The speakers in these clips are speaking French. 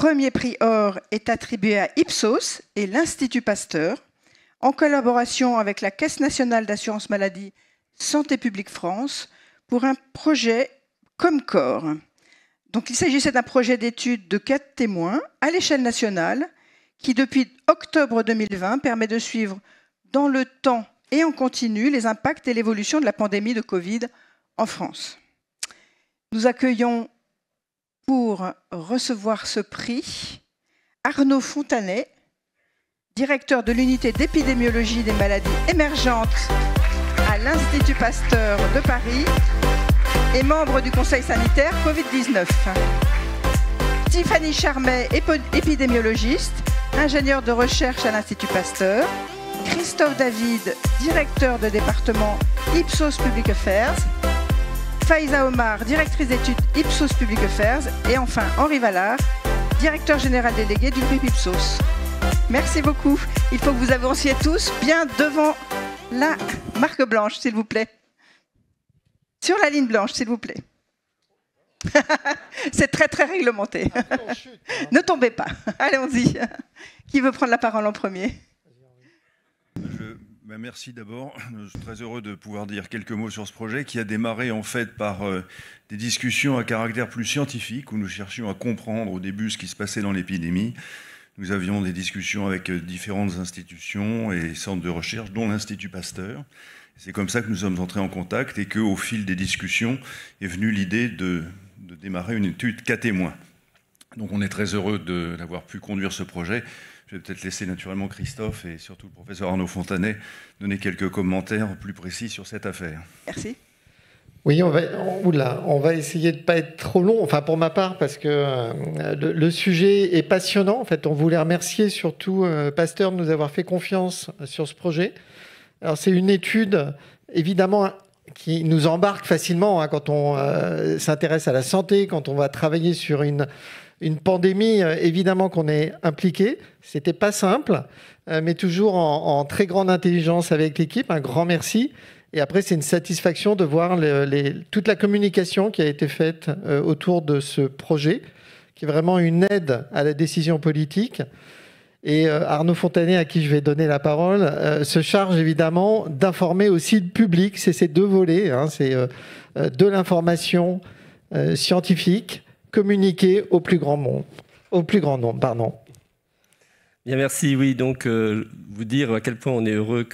premier prix or est attribué à Ipsos et l'Institut Pasteur, en collaboration avec la Caisse nationale d'assurance maladie Santé publique France, pour un projet Comcor. Donc, il s'agissait d'un projet d'étude de 4 témoins à l'échelle nationale qui, depuis octobre 2020, permet de suivre dans le temps et en continu les impacts et l'évolution de la pandémie de Covid en France. Nous accueillons pour recevoir ce prix Arnaud Fontanet, directeur de l'unité d'épidémiologie des maladies émergentes à l'Institut Pasteur de Paris et membre du Conseil sanitaire Covid-19. Tiffany Charmet, épidémiologiste, ingénieur de recherche à l'Institut Pasteur. Christophe David, directeur de département Ipsos Public Affairs. Faiza Omar, directrice d'études Ipsos Public Affairs. Et enfin, Henri Vallard, directeur général délégué du groupe Ipsos. Merci beaucoup. Il faut que vous avanciez tous bien devant la marque blanche, s'il vous plaît. Sur la ligne blanche, s'il vous plaît. C'est très, très réglementé. Ne tombez pas. Allons-y. Qui veut prendre la parole en premier? Merci d'abord. Je suis très heureux de pouvoir dire quelques mots sur ce projet qui a démarré en fait par des discussions à caractère plus scientifique où nous cherchions à comprendre au début ce qui se passait dans l'épidémie. Nous avions des discussions avec différentes institutions et centres de recherche, dont l'Institut Pasteur. C'est comme ça que nous sommes entrés en contact et qu'au fil des discussions est venue l'idée de démarrer une étude cas témoins. Donc on est très heureux d'avoir pu conduire ce projet. Je vais peut-être laisser naturellement Christophe et surtout le professeur Arnaud Fontanet donner quelques commentaires plus précis sur cette affaire. Merci. Oui, on va essayer de ne pas être trop long, enfin pour ma part, parce que le sujet est passionnant. En fait, on voulait remercier surtout Pasteur de nous avoir fait confiance sur ce projet. Alors c'est une étude, évidemment, qui nous embarque facilement quand on s'intéresse à la santé, quand on va travailler sur une pandémie, évidemment qu'on est impliqué. C'était pas simple, mais toujours en très grande intelligence avec l'équipe. Un grand merci. Et après, c'est une satisfaction de voir toute la communication qui a été faite autour de ce projet, qui est vraiment une aide à la décision politique. Et Arnaud Fontanet, à qui je vais donner la parole, se charge évidemment d'informer aussi le public. C'est ces deux volets, c'est de l'information scientifique communiquée au plus grand nombre. Pardon. Bien, merci. Oui, donc vous dire à quel point on est heureux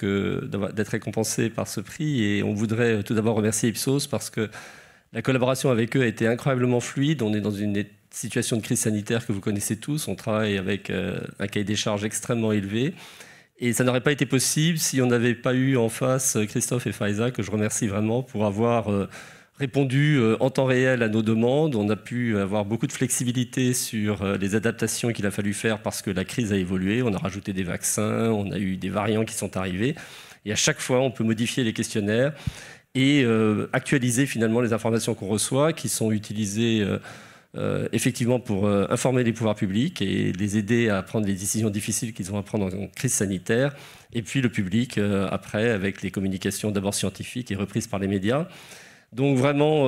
d'être récompensé par ce prix, et on voudrait tout d'abord remercier Ipsos parce que la collaboration avec eux a été incroyablement fluide. On est dans une situation de crise sanitaire que vous connaissez tous. On travaille avec un cahier des charges extrêmement élevé. Et ça n'aurait pas été possible si on n'avait pas eu en face Christophe et Faiza, que je remercie vraiment pour avoir répondu en temps réel à nos demandes. On a pu avoir beaucoup de flexibilité sur les adaptations qu'il a fallu faire parce que la crise a évolué. On a rajouté des vaccins, on a eu des variants qui sont arrivés. Et à chaque fois, on peut modifier les questionnaires et actualiser finalement les informations qu'on reçoit, qui sont utilisées effectivement pour informer les pouvoirs publics et les aider à prendre les décisions difficiles qu'ils ont à prendre en crise sanitaire, et puis le public après avec les communications d'abord scientifiques et reprises par les médias. Donc vraiment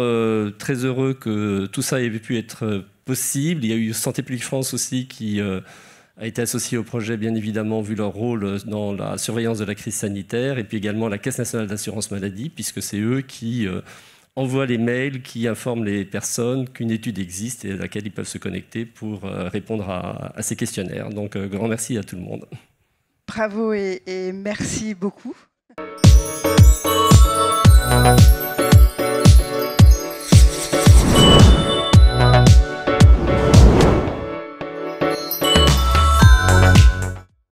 très heureux que tout ça ait pu être possible. Il y a eu Santé publique France aussi qui a été associé au projet, bien évidemment, vu leur rôle dans la surveillance de la crise sanitaire, et puis également la Caisse nationale d'assurance maladie, puisque c'est eux qui envoient les mails, qui informent les personnes qu'une étude existe et à laquelle ils peuvent se connecter pour répondre à ces questionnaires. Donc grand merci à tout le monde. Bravo et merci beaucoup.